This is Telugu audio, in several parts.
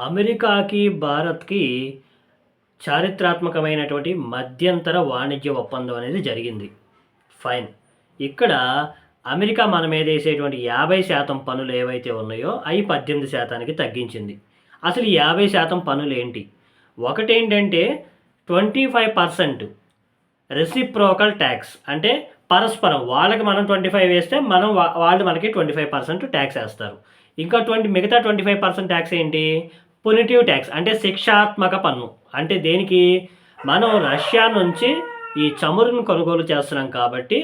అమెరికాకి, భారత్‌కి చారిత్రాత్మకమైనటువంటి మధ్యంతర వాణిజ్య ఒప్పందం అనేది జరిగింది. ఫైన్. ఇక్కడ అమెరికా మన మీద ఏసేటువంటి 50% పన్నులు ఏవైతే ఉన్నాయో అయి 18%కి తగ్గించింది. అసలు ఈ 50% పన్నులేంటి? ఒకటేంటంటే 25% రెసిప్రోకల్ టాక్స్, అంటే పరస్పరం వాళ్ళకి మనం 25 వేస్తే వాళ్ళు మనకి 25% టాక్స్ ఏస్తారు. ఇంకా మిగతా 25% టాక్స్ ఏంటి? పునిటివ్ టాక్స్, అంటే శిక్షాత్మక పన్ను. అంటే దేనికి? మనం రష్యా నుంచి ఈ చమురును కొనుగోలు చేస్తున్నాం కాబట్టి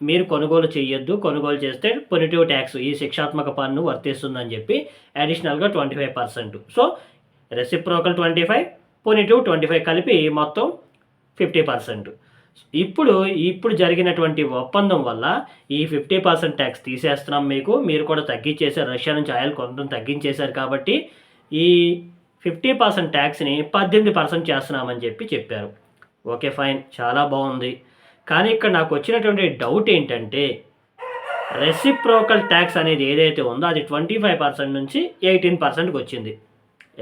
మీరు కొనుగోలు చేయొద్దు. కొనుగోలు చేస్తే పునిటివ్ టాక్స్, ఈ శిక్షాత్మక పన్ను వర్తిస్తుందని చెప్పి అడిషనల్‌గా 25%. సో, రెసిప్రోకల్ 25, పునిటివ్ 25 కలిపి మొత్తం 50%. ఇప్పుడు జరిగినటువంటి ఒప్పందం వల్ల ఈ 50% టాక్స్ తీసేస్తున్నాం మీకు. మీరు కూడా తగ్గించేశారు. రష్యా నుంచి ఆయిల్ కొనడం తగ్గించేశారు కాబట్టి ఈ 50% టాక్స్‌ని 18% చేస్తున్నామని చెప్పారు. Okay, fine. చాలా బాగుంది. కానీ ఇక్కడ నాకు వచ్చినటువంటి డౌట్ ఏంటంటే, రెసిప్రోకల్ టాక్స్ అనేది ఏదైతే ఉందో అది 25% నుంచి 18%కి వచ్చింది.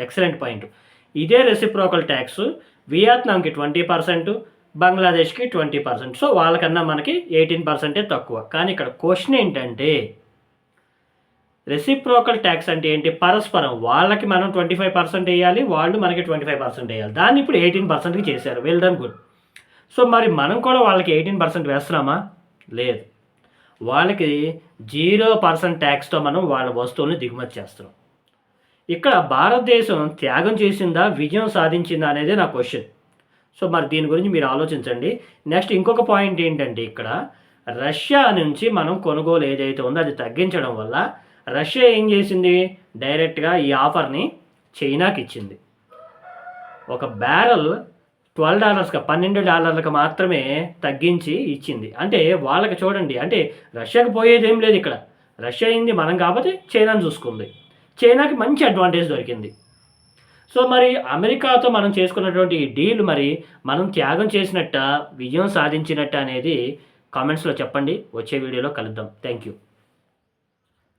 Excellent point. ఇదే రెసిప్రోకల్ టాక్స్ వియత్నాంకి 20%, బంగ్లాదేశ్‌కి 20%. సో, వాళ్ళకన్నా మనకి 18% తక్కువ. కానీ ఇక్కడ క్వశ్చన్ ఏంటంటే, రెసిప్రోకల్ ట్యాక్స్ అంటే ఏంటి? పరస్పరం. వాళ్ళకి మనం 25% వేయాలి, వాళ్ళు మనకి 25% వేయాలి. దాన్ని ఇప్పుడు 18%కి చేశారు. Well done, good. సో, మరి మనం కూడా వాళ్ళకి 18% వేస్తున్నామా? లేదు. వాళ్ళకి 0% ట్యాక్స్తో మనం వాళ్ళ వస్తువులను దిగుమతి చేస్తున్నాం. ఇక్కడ భారతదేశం త్యాగం చేసిందా, విజయం సాధించిందా అనేది నా క్వశ్చన్. సో, మరి దీని గురించి మీరు ఆలోచించండి. నెక్స్ట్ ఇంకొక పాయింట్ ఏంటంటే, ఇక్కడ రష్యా నుంచి మనం కొనుగోలు ఏదైతే ఉందో అది తగ్గించడం వల్ల రష్యా ఏం చేసింది? డైరెక్ట్‌గా ఈ ఆఫర్‌ని చైనాకి ఇచ్చింది. ఒక బ్యారెల్ $12 మాత్రమే తగ్గించి ఇచ్చింది. అంటే వాళ్ళకి చూడండి, అంటే రష్యాకి పోయేదేం లేదు ఇక్కడ. రష్యా అయింది మనం కాబట్టి చైనాని చూసుకుంది. చైనాకి మంచి అడ్వాంటేజ్ దొరికింది. సో, మరి అమెరికాతో మనం చేసుకున్నటువంటి డీల్ మరి మనం త్యాగం చేసినట్టా, విజయం సాధించినట్టా అనేది కామెంట్స్‌లో చెప్పండి. వచ్చే వీడియోలో కలుద్దాం. Thank you.